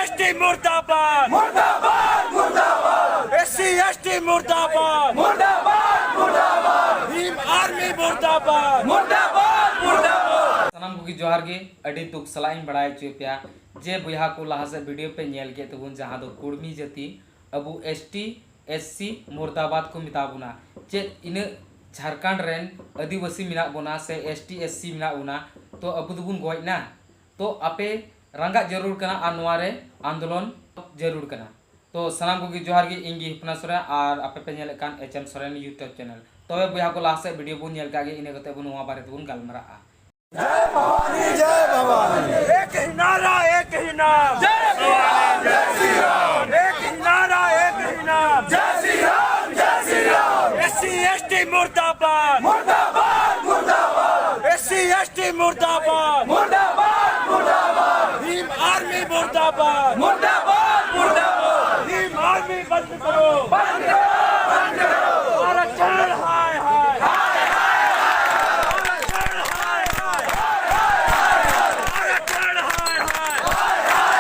SC/ST मुर्दाबाद मुर्दाबाद मुर्दाबाद SC/ST मुर्दाबाद मुर्दाबाद मुर्दाबाद भीम आर्मी मुर्दाबाद मुर्दाबाद मुर्दाबाद सनम को जोहार गे अडी दुख सलाइन बड़ाई चुपिया जे बुया को लहा से वीडियो पे नेल के तबुन जहां दो कुर्मी जाति अबु ST/SC मुर्दाबाद को मिताबुना जे इन झारखंड रेन आदिवासी मिना बोना से ST/SC मिना उना तो अबु दुबुन गोइना तो आपे रंगा जरूर कना और नोआरे आंदोलन जरूर कना तो सनम को जोहार गे इंगी हिपना सोरेन और आपे पे नेल कान HM सोरेन यूट्यूब चैनल तबे बुया को लहा से वीडियो बुन नेल कागे इने कते बुन नोआ बारे तुन गलमरा जय भवानी जय भवानी एक ही नारा एक ही नाम जय भवानी जय श्री राम एक ही नारा एक ही नाम जय श्री राम जय श्री राम SC/ST मुर्दाबाद मुर्दाबाद मुर्दाबाद SC/ST मुर्दाबाद मुर्दाबाद मुर्दाबाद भीम आर्मी मुर्दाबाद मुर्दाबाद मुर्दाबाद भीम आर्मी बंद करो बंद करो बंद करो आरक्षण हाय हाय हाय आरक्षण हाय हाय आरक्षण हाय हाय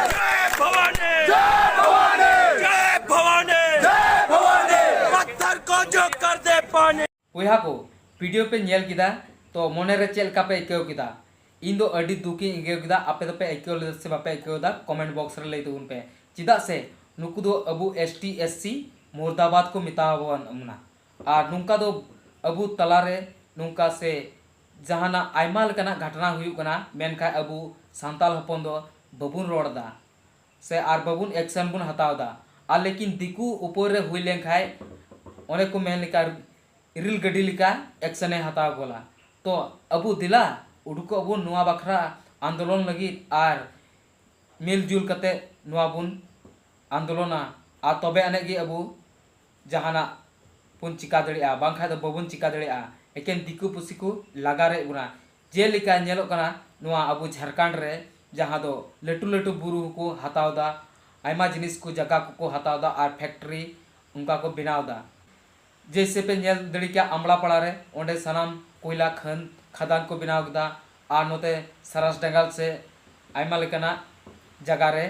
जय भवानी जय भवानी जय भवानी जय भवानी पत्थर को जो कर दे पानी बुया को वीडियो पे नेल किदा तो मोने रे चेल का पे इक्यो किदा इन दो अडी दुखी इक्यो किदा आपे तो पे इक्यो ले से बापे इक्यो दा कमेंट बॉक्स रे ले तुन पे चिदा से नुकु दो अबु ST/SC मुर्दाबाद को मिताबन अमना और नुका दो अबु तलारे नुका से जहाना आयमा लकना घटना हुयु कना मेनखा अबु सांताल हपन दो बबुन रोडदा से आर बबुन एक्शन बुन हतावदा आ लेकिन दिकु ऊपर रे हुई लेंखाय ओने को मेन लिका इरिल गडी लिका एक्शन हताव गोला तो अबु दिला उडुको अबु नुआ बखरा आंदोलन लगी आर मिलजुल कते नुआ बुन आंदोलना आ तबे अने गे अबु जहाना पुन चिका दड़िया बांखा दो बबुन चिका दड़िया एकेन दिकु पुसी को लगारे उना जेलिका नेलो कना नुआ अबु झारखंड रे जहां दो लटू लटू बुरु को हतावदा आयमा जिनिस को जगह को हतावदा आर फैक्ट्री उनका को बनावदा जैसे पे नेल दड़ी क्या अमला पड़ा रे ओंडे सनाम कोयला खदान को बनाव कदा आर नोते सरस डंगल से आयमा लेकना जगह रे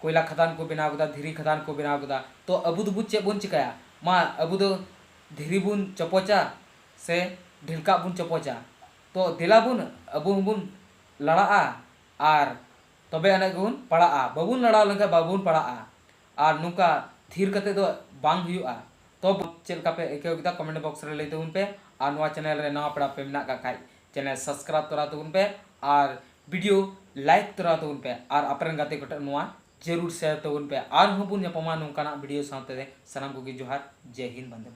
कोयला खदान को बनाव कदा धीरी खदान को बनाव कदा तो अबु दुबु चे बुन चिकाया मा अबु दो धीरी बुन चपोचा से ढिलका बुन चपोचा तो दिला बुन अबु बुन लड़ा आर तबे अने गुन पड़ा बबुन लड़ा लंका बबुन पड़ा आर नुका थीर कते दो बांग हुआ तो चेल का पे इक्यो किदा कमेंट बॉक्स रे ले तुन पे और नवा चैनल रे नवा पड़ा पे मिना का खाई चैनल सब्सक्राइब तोरा तुन पे और वीडियो लाइक तोरा तुन पे और अपरन गाते कट नवा जरूर शेयर तुन पे और हबुन ᱧᱟᱯᱟᱢᱟ ᱱᱚᱝᱠᱟᱱᱟᱜ वीडियो साथे सनम को जोहार जय हिंद बंदे